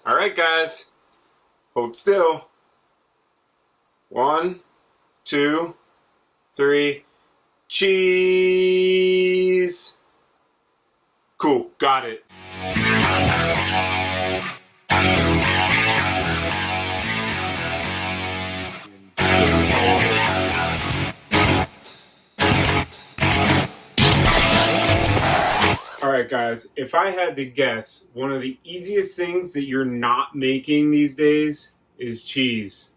All right, guys, hold still. 1, 2, 3, cheese. Cool, got it. Alright guys, if I had to guess, one of the easiest things that you're not making these days is cheese.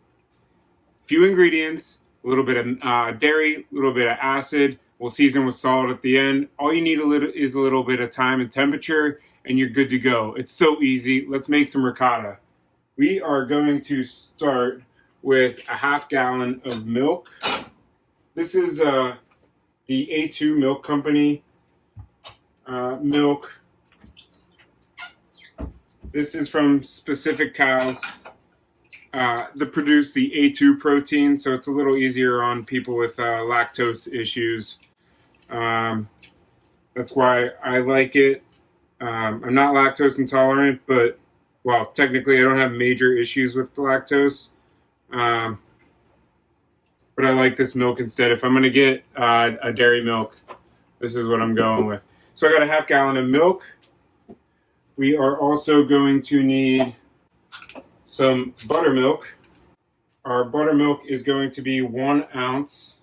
Few ingredients, a little bit of dairy, a little bit of acid. We'll season with salt at the end. All you need is a little bit of time and temperature, and you're good to go. It's so easy. Let's make some ricotta. We are going to start with a half gallon of milk. This is the A2 Milk Company milk. This is from specific cows that produce the A2 protein, so it's a little easier on people with lactose issues. That's why I like it. I'm not lactose intolerant, but, well, technically I don't have major issues with the lactose. But I like this milk instead. If I'm going to get a dairy milk, this is what I'm going with. So I got a half gallon of milk. We are also going to need some buttermilk. Our buttermilk is going to be 1 ounce.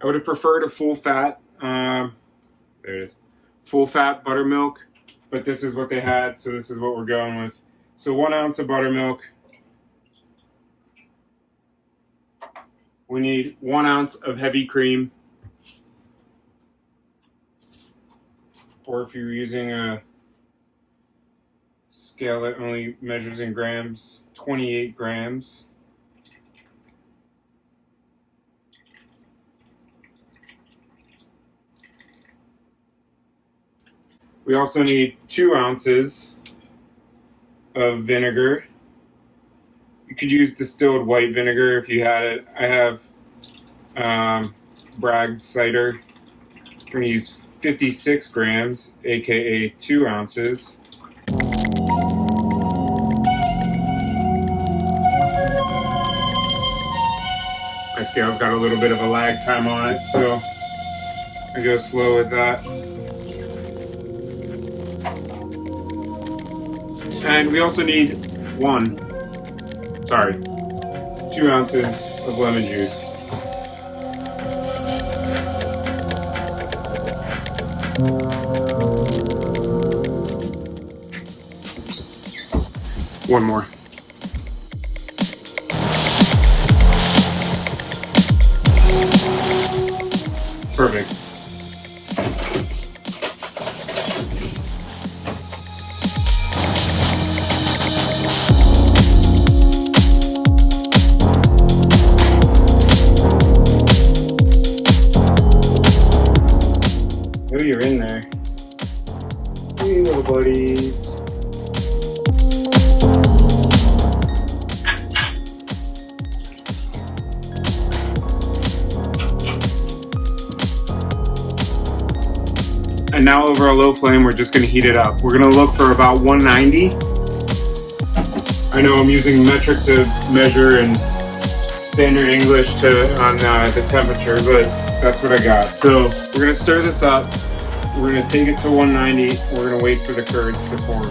I would have preferred a full fat, there it is, full fat buttermilk, but this is what they had, so this is what we're going with. So 1 ounce of buttermilk. We need 1 ounce of heavy cream. Or if you're using a scale that only measures in grams, 28 grams. We also need 2 ounces of vinegar. You could use distilled white vinegar if you had it. I have Bragg's cider. I'm going to use 56 grams, aka 2 ounces. My scale's got a little bit of a lag time on it, so I go slow with that. And we also need 2 ounces of lemon juice. One more. Perfect. Oh, you're in there. Hey, little buddies. And now over a low flame, we're just going to heat it up. We're going to look for about 190. I know I'm using metric to measure and standard English on the temperature, but that's what I got. So we're going to stir this up. We're going to take it to 190. We're going to wait for the curds to form.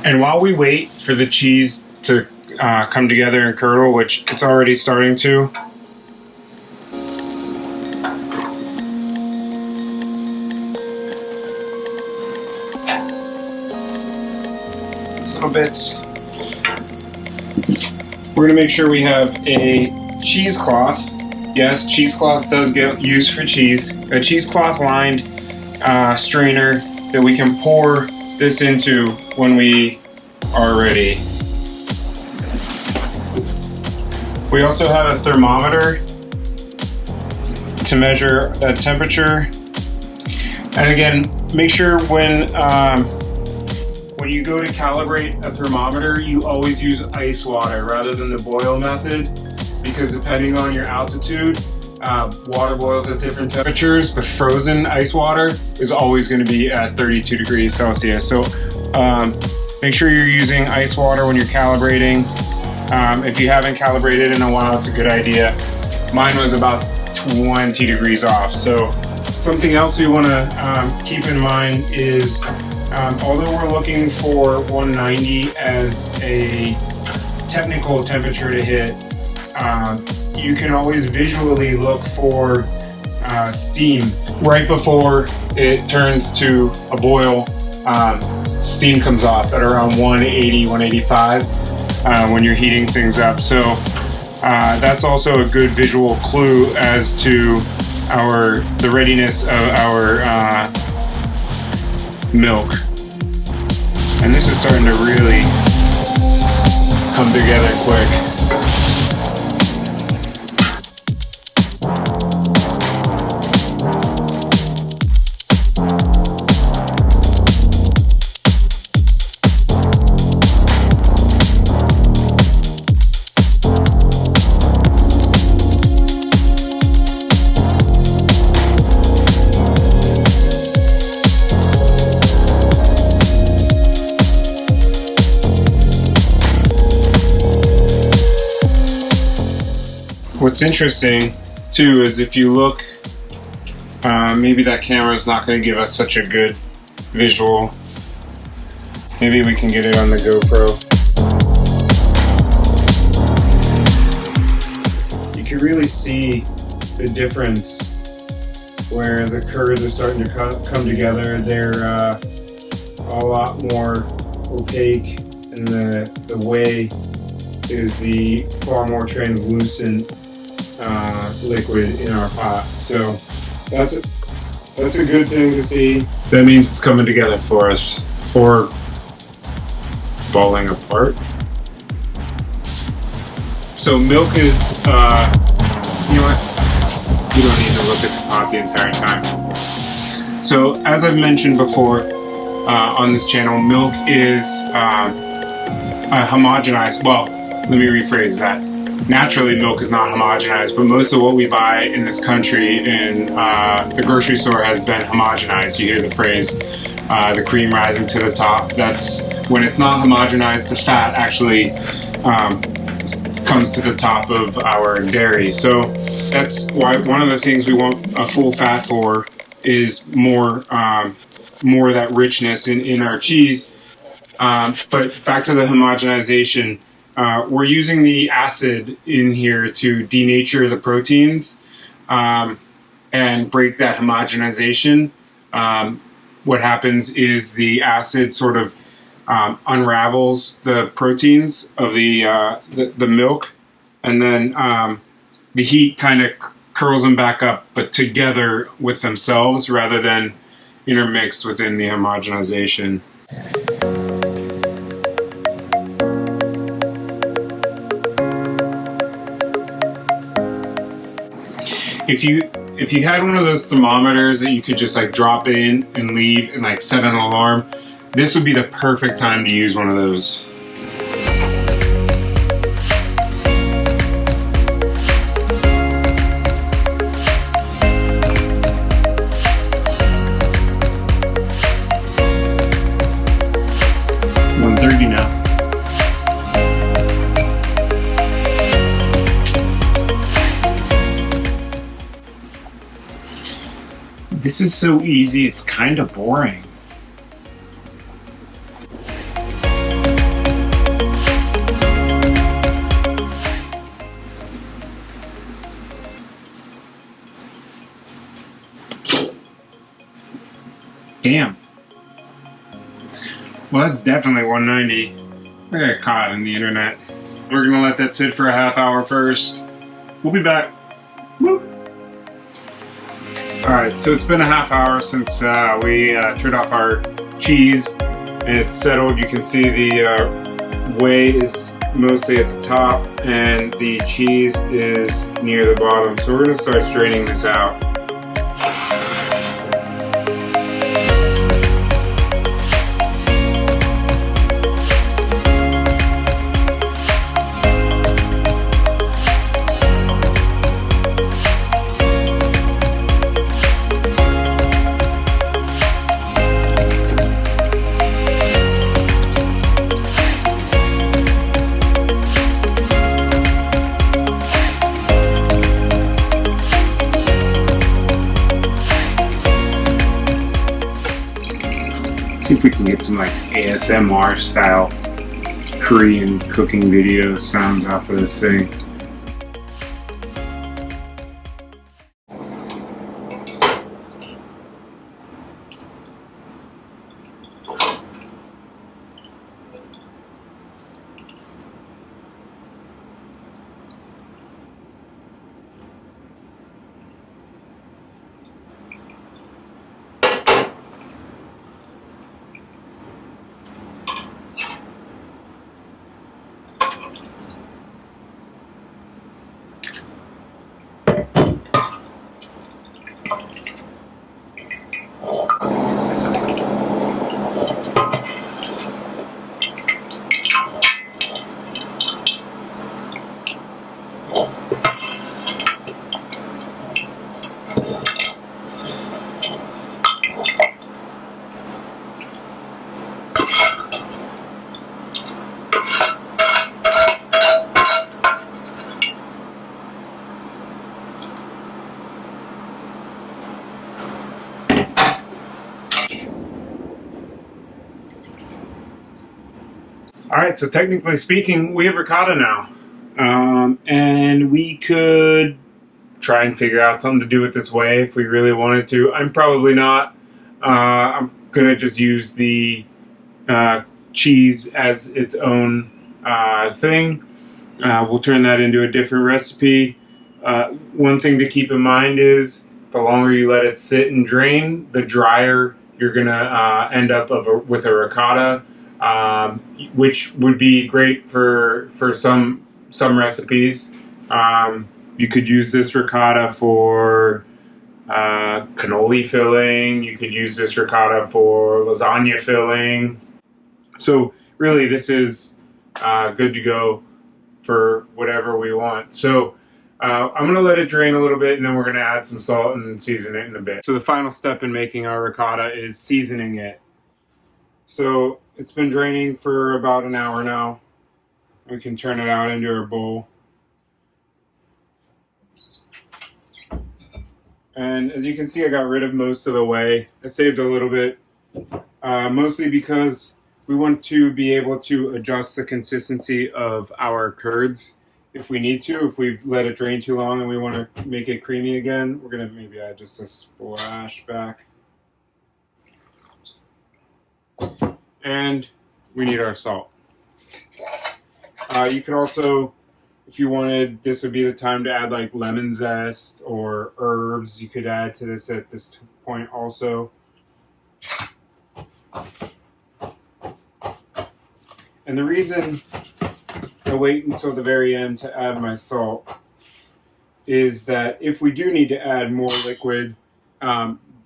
And while we wait for the cheese to come together and curdle, which it's already starting to, These little bits. We're gonna make sure we have a cheesecloth. Yes, cheesecloth does get used for cheese. A cheesecloth lined strainer that we can pour this into when we are ready. We also have a thermometer to measure that temperature. And again, make sure when you go to calibrate a thermometer, you always use ice water rather than the boil method, because depending on your altitude, water boils at different temperatures, but frozen ice water is always going to be at 32 degrees Celsius. So make sure you're using ice water when you're calibrating. If you haven't calibrated in a while, it's a good idea. Mine was about 20 degrees off. So something else we want to keep in mind is although we're looking for 190 as a technical temperature to hit, you can always visually look for steam. Right before it turns to a boil, steam comes off at around 180, 185 when you're heating things up. So that's also a good visual clue as to the readiness of our milk. And this is starting to really come together quick. What's interesting too is if you look, maybe that camera is not going to give us such a good visual. Maybe we can get it on the GoPro. You can really see the difference where the curds are starting to come together. They're a lot more opaque, and the whey is the far more translucent liquid in our pot. So that's a good thing to see. That means it's coming together for us, or falling apart. So milk is, you know what? You don't need to look at the pot the entire time. So as I've mentioned before on this channel, milk is homogenized. Well, let me rephrase that. Naturally, milk is not homogenized, but most of what we buy in this country in the grocery store has been homogenized. You hear the phrase, the cream rising to the top. That's when it's not homogenized, the fat actually comes to the top of our dairy. So that's why one of the things we want a full fat for is more of that richness in our cheese. But back to the homogenization. We're using the acid in here to denature the proteins and break that homogenization. What happens is the acid sort of unravels the proteins of the milk, and then the heat kind of curls them back up, but together with themselves rather than intermixed within the homogenization. If you had one of those thermometers that you could just like drop in and leave and like set an alarm, this would be the perfect time to use one of those. Now. This is so easy, it's kind of boring. Damn. Well, that's definitely 190. I got caught on the internet. We're gonna let that sit for a half hour first. We'll be back. Woo! Alright, so it's been a half hour since we turned off our cheese and it's settled. You can see the whey is mostly at the top and the cheese is near the bottom. So we're going to start straining this out. See if we can get some like ASMR style Korean cooking video sounds off of this thing. Alright, so technically speaking, we have ricotta now. And we could try and figure out something to do with this whey if we really wanted to. I'm probably not. I'm going to just use the cheese as its own thing. We'll turn that into a different recipe. One thing to keep in mind is the longer you let it sit and drain, the drier you're going to end up with a ricotta. Which would be great for some recipes. You could use this ricotta for cannoli filling. You could use this ricotta for lasagna filling. So really, this is good to go for whatever we want. So I'm going to let it drain a little bit, and then we're going to add some salt and season it in a bit. So the final step in making our ricotta is seasoning it. So it's been draining for about an hour now. We can turn it out into a bowl. And as you can see, I got rid of most of the whey. I saved a little bit, mostly because we want to be able to adjust the consistency of our curds if we need to. If we've let it drain too long and we want to make it creamy again, we're going to maybe add just a splash back. And we need our salt. You could also, if you wanted, this would be the time to add like lemon zest or herbs. You could add to this at this point also. And the reason I wait until the very end to add my salt is that if we do need to add more liquid,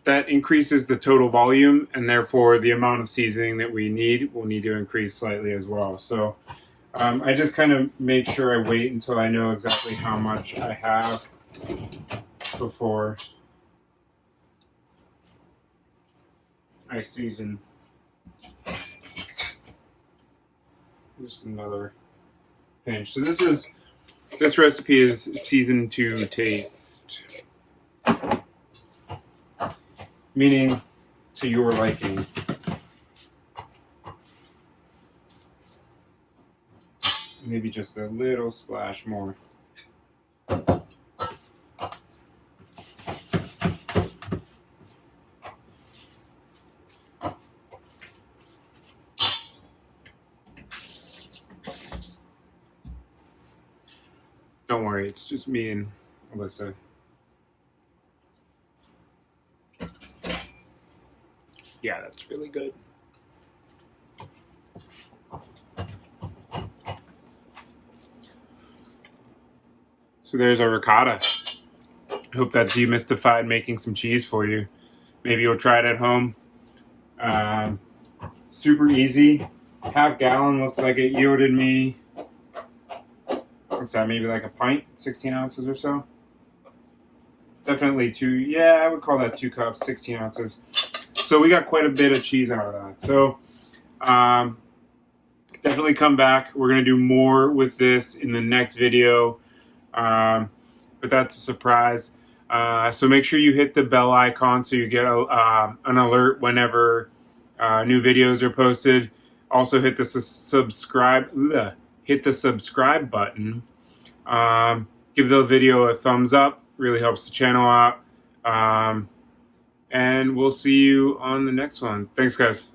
that increases the total volume, and therefore the amount of seasoning that we need will need to increase slightly as well. So I just kind of make sure I wait until I know exactly how much I have before I season. Just another pinch. So this recipe is seasoned to taste. Meaning to your liking. Maybe just a little splash more. Don't worry, it's just me and Alyssa. Yeah, that's really good. So there's our ricotta. I hope that demystified making some cheese for you. Maybe you'll try it at home. Super easy. Half gallon looks like it yielded me, what's that, maybe like a pint, 16 ounces or so. Definitely two, yeah, I would call that 2 cups, 16 ounces. So we got quite a bit of cheese out of that. So definitely come back. We're going to do more with this in the next video. But that's a surprise. So make sure you hit the bell icon so you get an alert whenever new videos are posted. Also hit the subscribe button. Give the video a thumbs up. Really helps the channel out. And we'll see you on the next one. Thanks, guys.